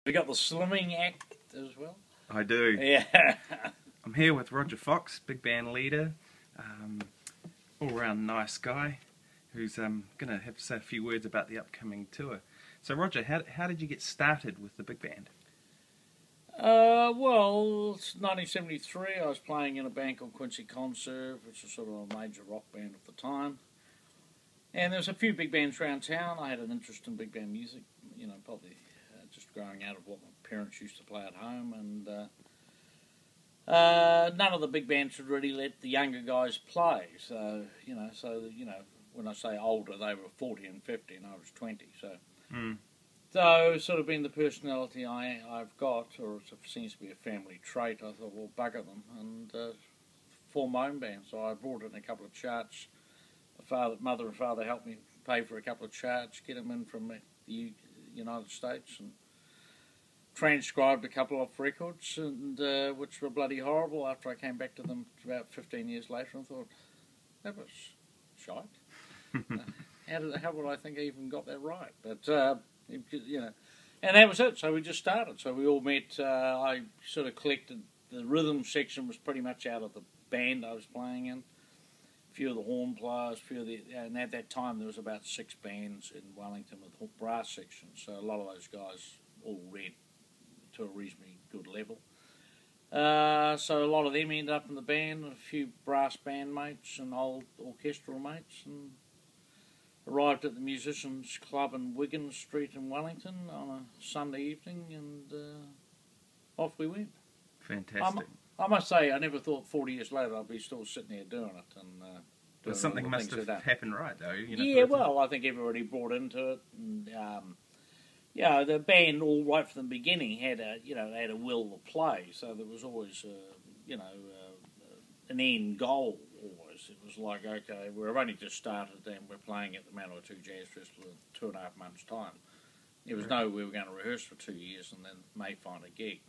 We got the Slimming Act as well. I do. Yeah. I'm here with Rodger Fox, big band leader, all-round nice guy, who's going to have to say a few words about the upcoming tour. So Rodger, how did you get started with the big band? Well, it's 1973. I was playing in a band called Quincy Conserve, which was sort of a major rock band at the time. And there was a few big bands around town. I had an interest in big band music, you know, probably just growing out of what my parents used to play at home. And none of the big bands would really let the younger guys play. So, when I say older, they were 40 and 50 and I was 20. So, sort of being the personality I've got, or it seems to be a family trait, I thought, well, bugger them, and form my own band. So I brought in a couple of charts. Mother and father helped me pay for a couple of charts, get them in from the United States, and transcribed a couple of records, and which were bloody horrible. After I came back to them about 15 years later, and thought, that was shite. How would I think I even got that right? But and that was it. So we just started. So we all met. I sort of collected the rhythm section was pretty much out of the band I was playing in. A few of the horn players, and at that time there was about 6 bands in Wellington with brass sections. So a lot of those guys all read to a reasonably good level. So a lot of them ended up in the band, and a few brass band mates and old orchestral mates, and arrived at the Musicians Club in Wigan Street in Wellington on a Sunday evening, and off we went. Fantastic. I must say, I never thought 40 years later I'd be still sitting here doing it. And but something must have happened right, though. Yeah, well, I think everybody brought into it, and the band, all right from the beginning, had a will to play. So there was always, an end goal. Always, it was like, okay, we've only just started, and we're playing at the Manawatu Jazz Festival in 2.5 months' time. There was no, we were going to rehearse for 2 years and then may find a gig.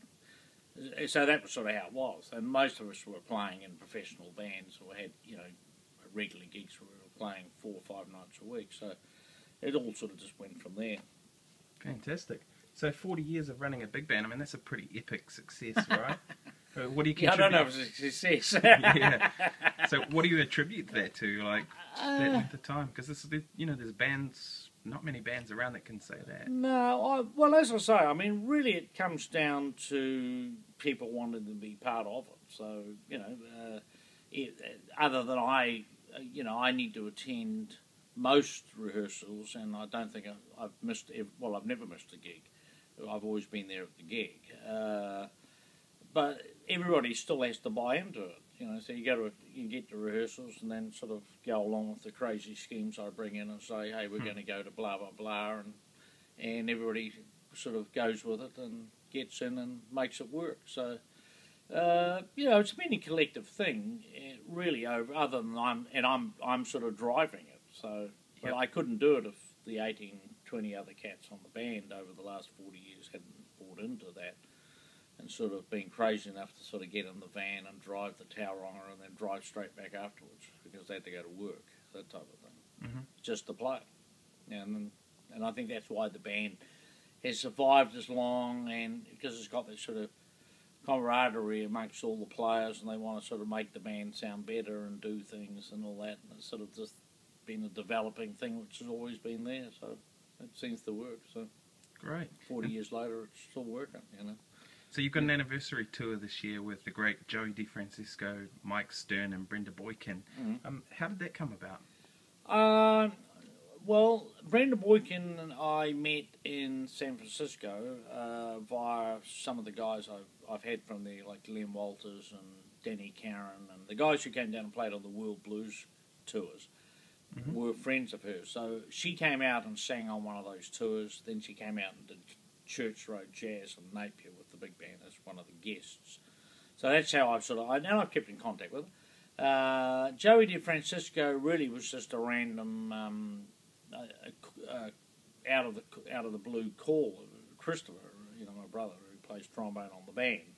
So that was sort of how it was, and most of us were playing in professional bands or had, regular gigs where we were playing 4 or 5 nights a week. So it all sort of just went from there. Fantastic. So 40 years of running a big band, I mean, that's a pretty epic success, right? What do you contribute? I don't know if it's a success. Yeah. So what do you attribute that to, like, that length of time? Because there's bands, not many bands around that can say that. No, well, as I say, I mean, really it comes down to people wanting to be part of it. So, other than I need to attend most rehearsals, and I don't think I've never missed a gig. I've always been there at the gig. But everybody still has to buy into it, So you get to rehearsals and then sort of go along with the crazy schemes I bring in and say, hey, we're going to go to blah blah blah, and everybody sort of goes with it and gets in and makes it work. So it's been a collective thing, really. Other than I'm sort of driving it. So but I couldn't do it if the 18, 20 other cats on the band over the last 40 years hadn't bought into that. And sort of been crazy enough to sort of get in the van and drive the Tauranga and then drive straight back afterwards because they had to go to work, that type of thing, just to play. And I think that's why the band has survived as long, and because it's got this sort of camaraderie amongst all the players, and they want to sort of make the band sound better and do things and all that. And it's sort of just been a developing thing which has always been there, so it seems to work. So great. 40 years later, it's still working, So you've got an anniversary tour this year with the great Joey DeFranceco, Mike Stern and Brenda Boykin. How did that come about? Well, Brenda Boykin and I met in San Francisco via some of the guys I've had from there, like Glenn Walters and Danny Karen, and the guys who came down and played on the World Blues tours were friends of hers. So she came out and sang on one of those tours. Then she came out and did Church Road Jazz in Napier with the big band as one of the guests. So that's how I've kept in contact with her. Joey DeFranceco really was just a random out of the blue call. Christopher, my brother who plays trombone on the band,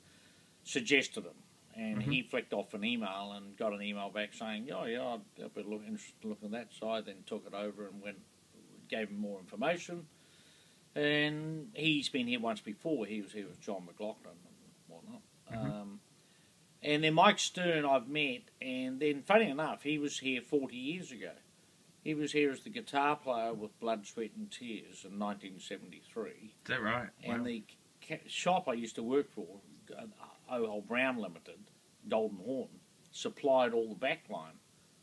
suggested him, and he flicked off an email and got an email back saying, "Oh yeah, I'd be interested in looking at that." So I then took it over and gave him more information. And he's been here once before. He was here with John McLaughlin and whatnot. And then Mike Stern I've met, and then, funny enough, he was here 40 years ago. He was here as the guitar player with Blood, Sweat and Tears in 1973. Is that right? And the shop I used to work for, O'Hole Brown Limited, Golden Horn, supplied all the backline.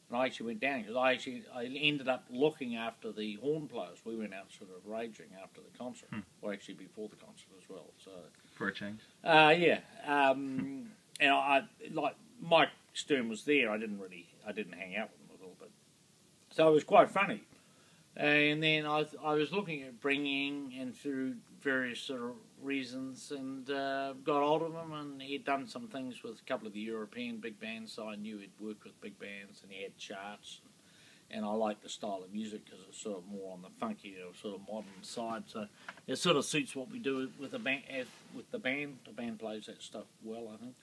And I actually went down because I ended up looking after the horn players. We went out sort of raging after the concert, or actually before the concert as well. So for a change, yeah. And I like Mike Stern was there. I didn't hang out with him a little bit, so it was quite funny. And then I was looking at bringing, and through various sort of reasons, and got hold of him, and he'd done some things with a couple of the European big bands, so I knew he'd worked with big bands, and he had charts, and I liked the style of music because it's sort of more on the funky or sort of modern side, so it sort of suits what we do with the band. With the band plays that stuff well, I think,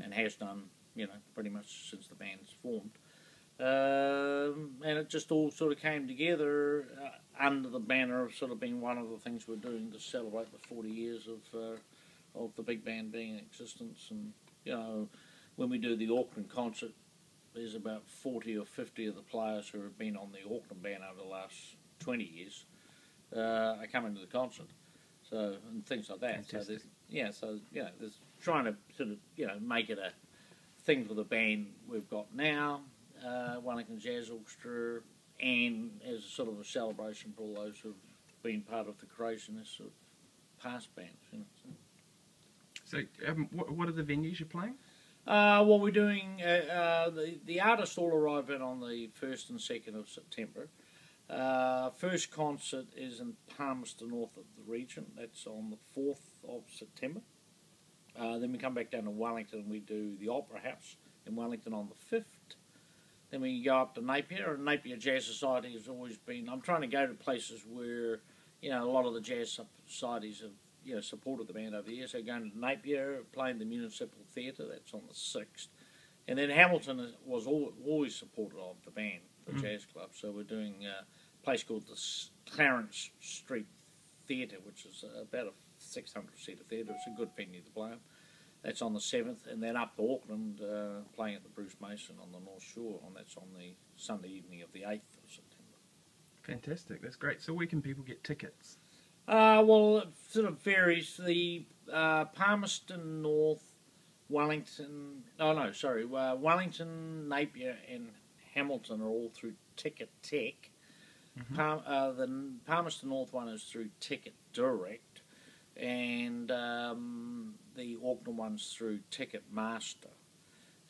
and has done, pretty much since the band's formed. And it just all sort of came together under the banner of sort of being one of the things we're doing to celebrate the 40 years of the big band being in existence. And when we do the Auckland concert, there's about 40 or 50 of the players who have been on the Auckland band over the last 20 years are coming to the concert. So, and things like that. Fantastic. So there's trying to sort of make it a thing for the band we've got now. Wellington Jazz Orchestra, and as a sort of a celebration for all those who've been part of the creationists of past bands. So, what are the venues you're playing? Well, we're doing the artists all arrive in on the 1st and 2nd of September. First concert is in Palmerston North of the Regent. That's on the 4th of September. Then we come back down to Wellington and we do the Opera House in Wellington on the 5th. Then we go up to Napier, and Napier Jazz Society has always been... I'm trying to go to places where, a lot of the jazz societies have, supported the band over the years. So going to Napier, playing the Municipal Theatre, that's on the 6th. And then Hamilton was always supportive of the band, the jazz club. So we're doing a place called the Clarence Street Theatre, which is about a 600-seater theatre. It's a good venue to play in. That's on the 7th, and then up to Auckland, playing at the Bruce Mason on the North Shore, and that's on the Sunday evening of the 8th of September. Fantastic, that's great. So where can people get tickets? Well, it sort of varies. The Palmerston North, Wellington, Wellington, Napier and Hamilton are all through Ticket Tech. The Palmerston North one is through Ticket Direct. And the Auckland one's through Ticketmaster.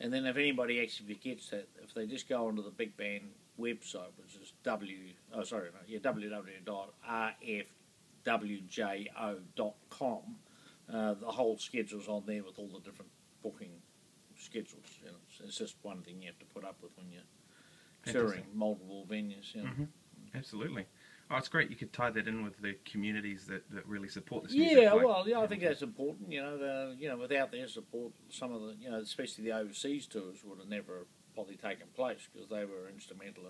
And then if anybody actually forgets that, if they just go onto the Big Band website, which is www.rfwjo.com, the whole schedule's on there with all the different booking schedules. It's just one thing you have to put up with when you're touring multiple venues. Absolutely. Oh, it's great you could tie that in with the communities that really support this music. I think that's important. Without their support, some of the, especially the overseas tours would have never probably taken place because they were instrumental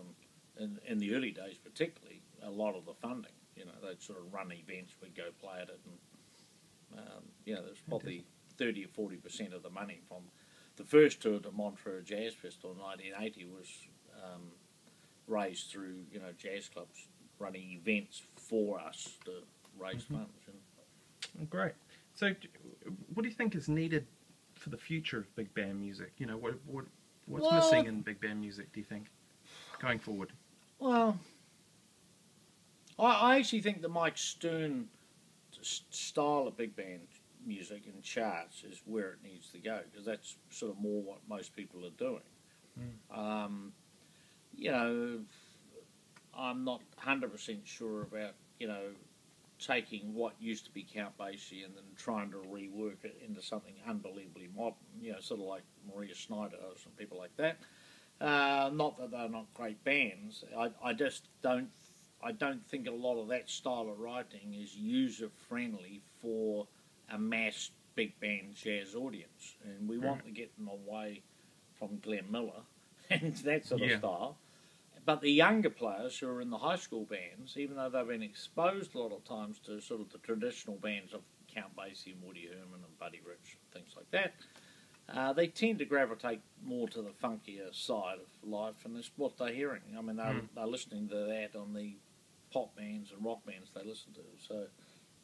in the early days, particularly a lot of the funding. They'd sort of run events, we'd go play at it, and there's probably 30 or 40% of the money from the first tour to Montreux Jazz Festival in 1980 was raised through jazz clubs running events for us to raise funds. Great. So, what do you think is needed for the future of big band music? What's missing in big band music, do you think, going forward? Well, I actually think the Mike Stern style of big band music and charts is where it needs to go, because that's sort of more what most people are doing. I'm not 100% sure about, taking what used to be Count Basie and then trying to rework it into something unbelievably modern, sort of like Maria Schneider or some people like that. Not that they're not great bands. I just don't think a lot of that style of writing is user-friendly for a mass big band jazz audience. And we want to get them away from Glenn Miller and that sort of style. But the younger players who are in the high school bands, even though they've been exposed a lot of times to sort of the traditional bands of Count Basie and Woody Herman and Buddy Rich, things like that, they tend to gravitate more to the funkier side of life, and that's what they're hearing. I mean, they're listening to that on the pop bands and rock bands they listen to. So,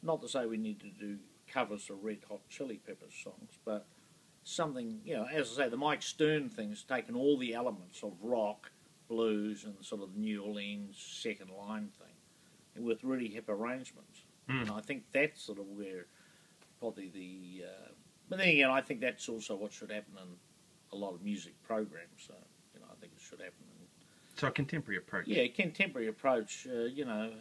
not to say we need to do covers of Red Hot Chili Peppers songs, but something, you know, as I say, the Mike Stern thing's taken all the elements of rock, blues, and sort of the New Orleans second line thing with really hip arrangements. And I think that's sort of where probably the... but then again, I think that's also what should happen in a lot of music programs. So, you know, I think it should happen in... So a contemporary approach. Yeah, contemporary approach, you know,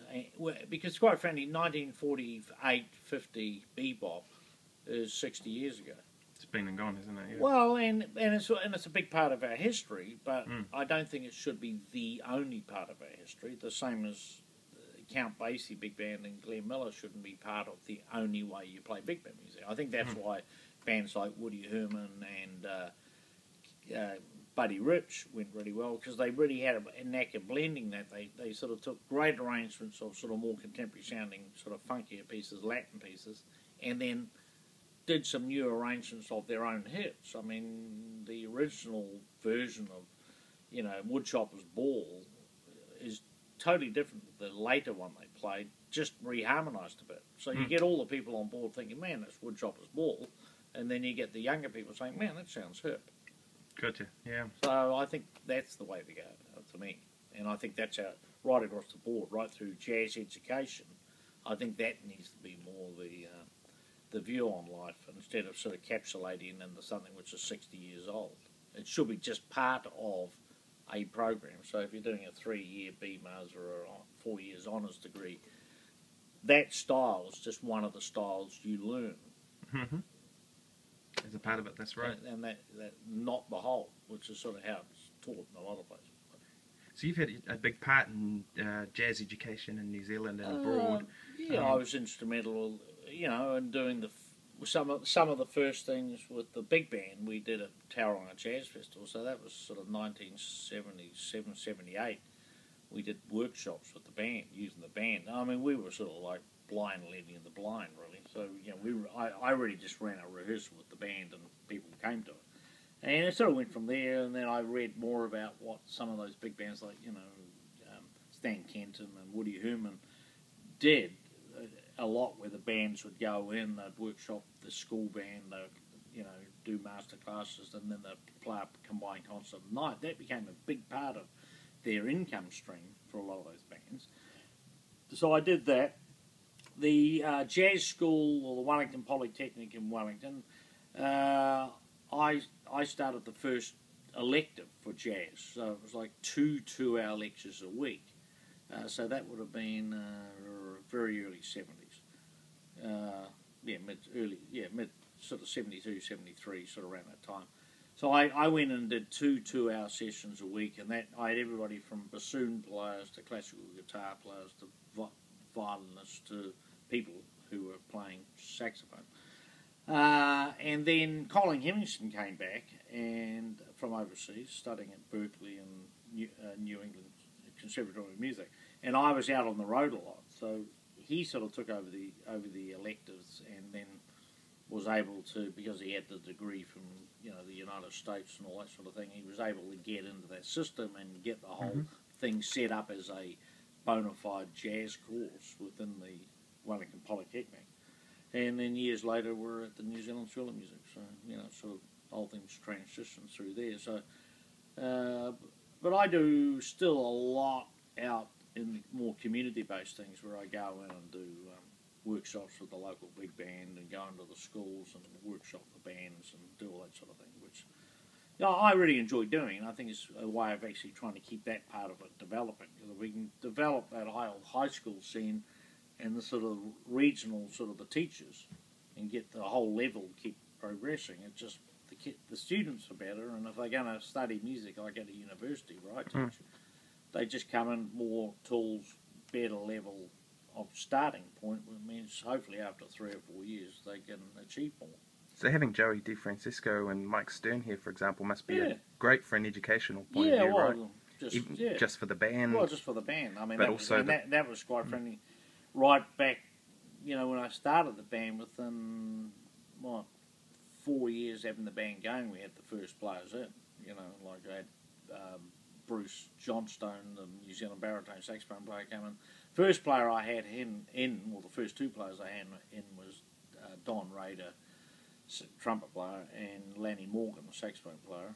because quite frankly, 1948, 50 bebop is 60 years ago. It's been and gone, isn't it? Yeah. Well, and it's a big part of our history, but I don't think it should be the only part of our history. The same as Count Basie Big Band and Glenn Miller shouldn't be part of the only way you play big band music. I think that's why bands like Woody Herman and Buddy Rich went really well, because they really had a knack of blending that. They sort of took great arrangements of sort of more contemporary sounding, sort of funkier pieces, Latin pieces, and then did some new arrangements of their own hits. I mean, the original version of, you know, Woodchopper's Ball is totally different than the later one they played, just reharmonised a bit. So you get all the people on board thinking, man, that's Woodchopper's Ball, and then you get the younger people saying, man, that sounds hip. Gotcha, yeah. So I think that's the way to go, to me. And I think that's right across the board, right through jazz education. I think that needs to be more the view on life, instead of sort of capsulating into something which is 60 years old. It should be just part of a program. So if you're doing a 3-year BMAS or a 4 years honours degree, that style is just one of the styles you learn. Mm-hmm. As a part of it, that's right. And that not the whole, which is sort of how it's taught in a lot of places. So you've had a big part in jazz education in New Zealand and abroad. Yeah, I was instrumental, you know, in doing some of the first things with the big band we did at Tauranga Jazz Festival. So that was sort of 1977, 78. We did workshops with the band, using the band. I mean, we were sort of like blind leading the blind, really. So, you know, I really just ran a rehearsal with the band, and people came to it. And it sort of went from there, and then I read more about what some of those big bands like, you know, Stan Kenton and Woody Herman did a lot, where the bands would go in, they'd workshop the school band, they'd, you know, do master classes, and then they'd play a combined concert at night. That became a big part of their income stream for a lot of those bands. So I did that. The jazz school, or the Wellington Polytechnic in Wellington, I started the first elective for jazz. So it was like 2 2-hour lectures a week. So that would have been very early 70s. Mid sort of 72, 73, sort of around that time. So I went and did 2 2-hour sessions a week, and that I had everybody from bassoon players to classical guitar players to violinists to people who were playing saxophone. And then Colin Hemmingson came back and from overseas, studying at Berkeley and New England Conservatory of Music, and I was out on the road a lot. So he sort of took over the electives, and then was able to, because he had the degree from, you know, the United States and all that sort of thing, he was able to get into that system and get the whole thing set up as a bona fide jazz course within the Wellington Polytechnic. And then years later, we're at the New Zealand School of Music. So, you know, sort of all things transitioned through there. So, but I do still a lot out in more community-based things, where I go in and do workshops with the local big band, and go into the schools and workshop the bands and do all that sort of thing, which, you know, I really enjoy doing. And I think it's a way of actually trying to keep that part of it developing. Because if we can develop that high school scene and the sort of regional sort of the teachers, and get the whole level keep progressing, it just the students are better. And if they're going to study music like at a university where I teach, they just come in more tools, better level of starting point, which means hopefully after 3 or 4 years they can achieve more. So having Joey DeFranceso and Mike Stern here, for example, must be great for an educational point of view, well, right? Just for the band? Well, just for the band. I mean, but that was quite friendly. Right back, when I started the band, within, 4 years having the band going, we had the first players in. Like I had Bruce Johnstone, the New Zealand baritone saxophone player, came in. First player I had the first two players I had in was Don Rader, trumpet player, and Lanny Morgan, the saxophone player.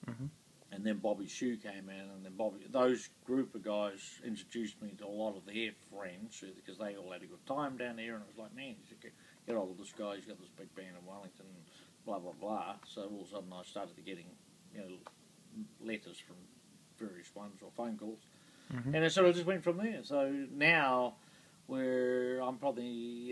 Mm-hmm. And then Bobby Shue came in, and then those group of guys introduced me to a lot of their friends, because they all had a good time down there, and I was like, man, you should get hold of this guy, he's got this big band in Wellington, blah, blah, blah. So all of a sudden I started getting, letters from various ones, or phone calls, and it sort of just went from there. So now, I'm probably